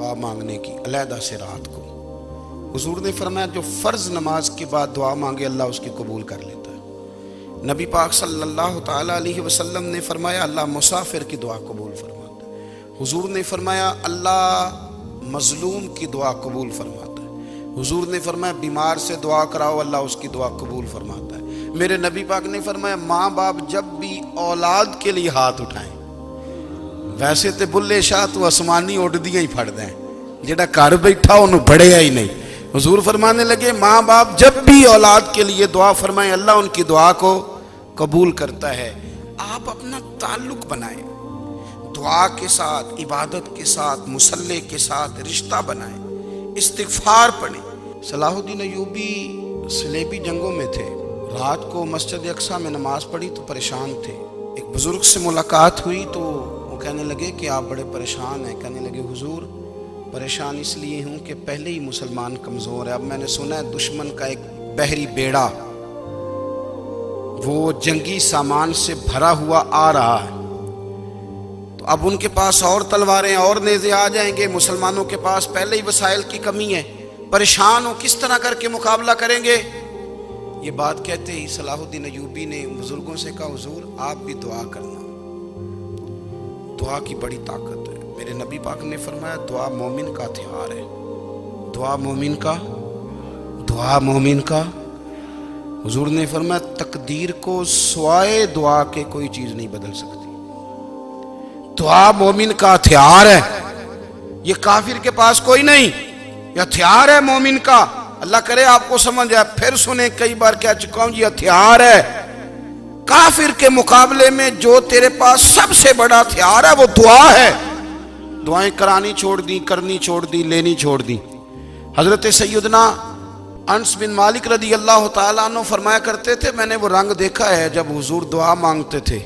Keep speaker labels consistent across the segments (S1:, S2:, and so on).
S1: दुआ मांगने की अलहदा से रात को। हुजूर ने फरमाया जो फ़र्ज़ नमाज के बाद दुआ मांगे अल्लाह उसकी कबूल कर लेता है। नबी पाक सल्लल्लाहु ताला अलैहि वसल्लम ने फरमाया अल्लाह मुसाफिर की दुआ कबूल फरमाता है। हुजूर ने फरमाया अल्लाह मजलूम की दुआ कबूल फरमाता है। हुजूर ने फरमाया बीमार से दुआ कराओ अल्लाह उसकी दुआ कबूल फरमाता है। मेरे नबी पाक ने फरमाया माँ बाप जब भी औलाद के लिए हाथ उठाएं, वैसे तो बुल्ले शाह तू आसमानी उड़दियां ही फड़ दें, जेड़ा घर बैठा उन्होंने बड़ेया ही नहीं। हुजूर फरमाने लगे माँ बाप जब भी औलाद के लिए दुआ फरमाएं अल्लाह उनकी दुआ को कबूल करता है। आप अपना ताल्लुक बनाएं दुआ के साथ, इबादत के साथ, मुसल्ले के साथ रिश्ता बनाएं, इस्तिगफार पढ़ें। सलाहुद्दीन अय्यूबी सलेबी जंगों में थे, रात को मस्जिद अक्सा में नमाज पढ़ी तो परेशान थे। एक बुजुर्ग से मुलाकात हुई तो वो कहने लगे कि आप बड़े परेशान हैं। कहने लगे हुजूर परेशान इसलिए हूँ कि पहले ही मुसलमान कमज़ोर है, अब मैंने सुना है दुश्मन का एक बहरी बेड़ा वो जंगी सामान से भरा हुआ आ रहा है, तो अब उनके पास और तलवारें और नेज़े आ जाएंगे, मुसलमानों के पास पहले ही वसाइल की कमी है, परेशान हो किस तरह करके मुकाबला करेंगे। ये बात कहते ही सलाहुद्दीन अय्यूबी ने बुजुर्गों से कहा हुजूर आप भी दुआ करना, दुआ की बड़ी ताकत है। मेरे नबी पाक ने फरमाया दुआ मोमिन का हथियार है, दुआ मोमिन का। हुजूर ने फरमाया तकदीर को सिवाय दुआ के कोई चीज नहीं बदल सकती। दुआ मोमिन का हथियार है, ये काफिर के पास कोई नहीं, ये हथियार है मोमिन का। अल्लाह करे आपको समझ आए, फिर सुने कई बार कह चुका हूं, ये हथियार है। काफिर के मुकाबले में जो तेरे पास सबसे बड़ा हथियार है वो दुआ है। दुआएं करानी छोड़ दी, करनी छोड़ दी, लेनी छोड़ दी। हजरत सैयदना अनस बिन मालिक रदी अल्लाह तआला अन्हु फरमाया करते थे मैंने वो रंग देखा है जब हुजूर दुआ मांगते थे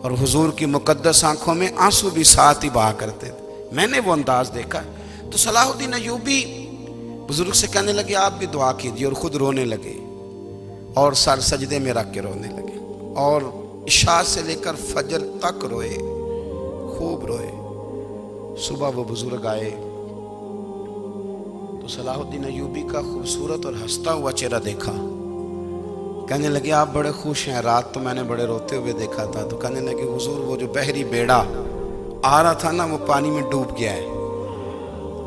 S1: और हुजूर की मुकद्दस आंखों में आंसू भी साथ ही बहा करते थे, मैंने वो अंदाज देखा। तो सलाहुद्दीन अय्यूबी बुजुर्ग से कहने लगे आप भी दुआ कीजिए, और खुद रोने लगे और सर सजदे में रख के रोने लगे और इशा से लेकर फजर तक रोए, खूब रोए। सुबह वो बुजुर्ग आए तो सलाहुद्दीन अय्यूबी का खूबसूरत और हंसता हुआ चेहरा देखा। कहने लगे आप बड़े खुश हैं, रात तो मैंने बड़े रोते हुए देखा था। तो कहने लगे हुजूर वो जो बहरी बेड़ा आ रहा था ना वो पानी में डूब गया है,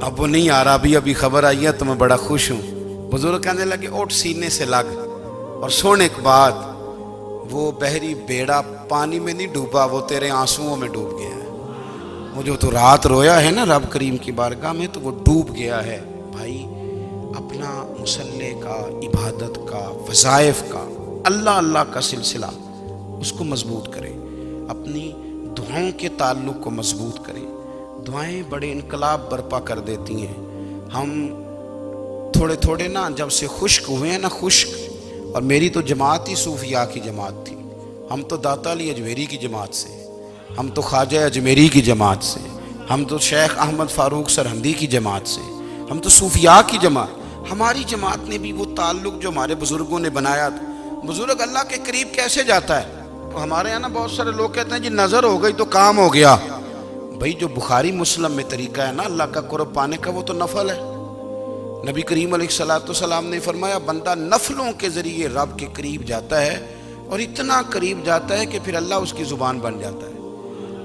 S1: अब वो नहीं आ रहा, अभी खबर आई है तो मैं बड़ा खुश हूँ। बुजुर्ग कहने लगे उठ सीने से लग, और सोने के बाद वो बहरी बेड़ा पानी में नहीं डूबा, वो तेरे आंसुओं में डूब गया है। वो जो तो रात रोया है ना रब करीम की बारगाह में, तो वो डूब गया है। भाई अपना मुसल्ले का, इबादत का, वज़ाइफ का, अल्लाह अल्लाह का सिलसिला उसको मजबूत करें, अपनी दुआओं के ताल्लुक़ को मजबूत करें। दुआएं बड़े इनकलाब बर्पा कर देती हैं। हम थोड़े थोड़े ना जब से खुश्क हुए हैं ना, खुश्क, और मेरी तो जमात ही सूफिया की जमात थी, हम तो दाता अली अजमेरी की जमात से, हम तो ख्वाजा अजमेरी की जमात से, हम तो शेख अहमद फ़ारूक सरहंदी की जमात से, हम तो सूफिया की जमात। हमारी जमात ने भी वो ताल्लुक़ जो हमारे बुज़ुर्गों ने बनाया था। बुज़ुर्ग अल्लाह के करीब कैसे जाता है? तो हमारे यहाँ ना बहुत सारे लोग कहते हैं जी नज़र हो गई तो काम हो गया। भाई जो बुखारी मुस्लिम में तरीका है ना अल्लाह का कुर्ब पाने का, वो तो नफल है। नबी करीम अलैहिस्सलाम ने फरमाया बंदा नफलों के ज़रिए रब के करीब जाता है, और इतना करीब जाता है कि फिर अल्लाह उसकी ज़ुबान बन जाता है,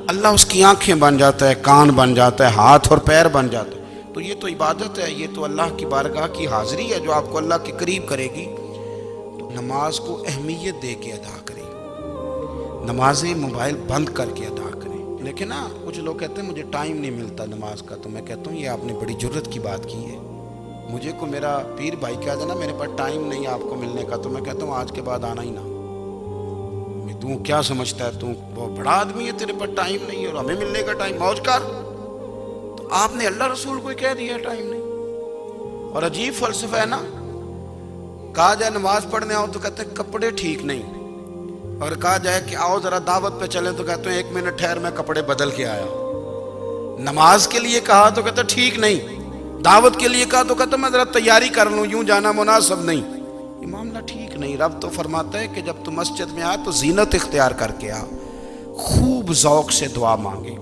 S1: अल्लाह उसकी आंखें बन जाता है, कान बन जाता है, हाथ और पैर बन जाता है। तो ये तो इबादत है, ये तो अल्लाह की बारगाह की हाज़िरी है जो आपको अल्लाह के करीब करेगी। तो नमाज को अहमियत दे के अदा करें, नमाजें मोबाइल बंद करके अदा करें। लेकिन ना कुछ लोग कहते हैं मुझे टाइम नहीं मिलता नमाज का, तो मैं कहता हूँ ये आपने बड़ी ज़रूरत की बात की है। मुझे को मेरा पीर भाई कह देना मेरे पास टाइम नहीं आपको मिलने का, तो मैं कहता हूँ आज के बाद आना ही ना। तू क्या समझता है, तू बहुत बड़ा आदमी है, तेरे पास टाइम नहीं है और हमें मिलने का टाइम, मौज कर। तो आपने अल्लाह रसूल को कह दिया टाइम नहीं। और अजीब फलसफा है ना, कहा जाए नमाज पढ़ने आओ तो कहते हैं कपड़े ठीक नहीं, और कहा जाए कि आओ जरा दावत पे चले तो कहते हैं 1 मिनट ठहर मैं कपड़े बदल के आया। नमाज के लिए कहा तो कहते ठीक नहीं, दावत के लिए कहा तो कहते मैं जरा तैयारी कर लूँ, यूं जाना मुनासिब नहीं। ये मामला ठीक नहीं। रब तो फरमाता है कि जब तू मस्जिद में आ तो जीनत इख्तियार करके आ, खूब ज़ौक़ से दुआ मांगे,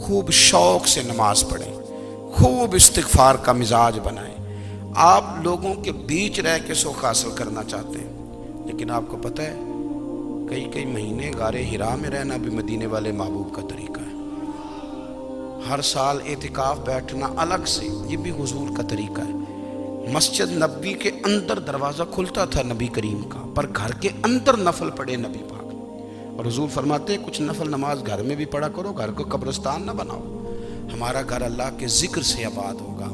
S1: खूब शौक़ से नमाज पढ़े, खूब इस्तिगफार का मिजाज बनाएं। आप लोगों के बीच रह के सुख हासिल करना चाहते हैं, लेकिन आपको पता है कई कई महीने गारे हिरा में रहना भी मदीने वाले महबूब का तरीका है। हर साल एतिकाफ बैठना अलग से, ये भी हुजूर का तरीका है। मस्जिद नबी के अंदर दरवाज़ा खुलता था नबी करीम का, पर घर के अंदर नफल पढ़े नबी पाक। और हुजूर फरमाते कुछ नफल नमाज घर में भी पढ़ा करो, घर को कब्रिस्तान ना बनाओ। हमारा घर अल्लाह के जिक्र से आबाद होगा।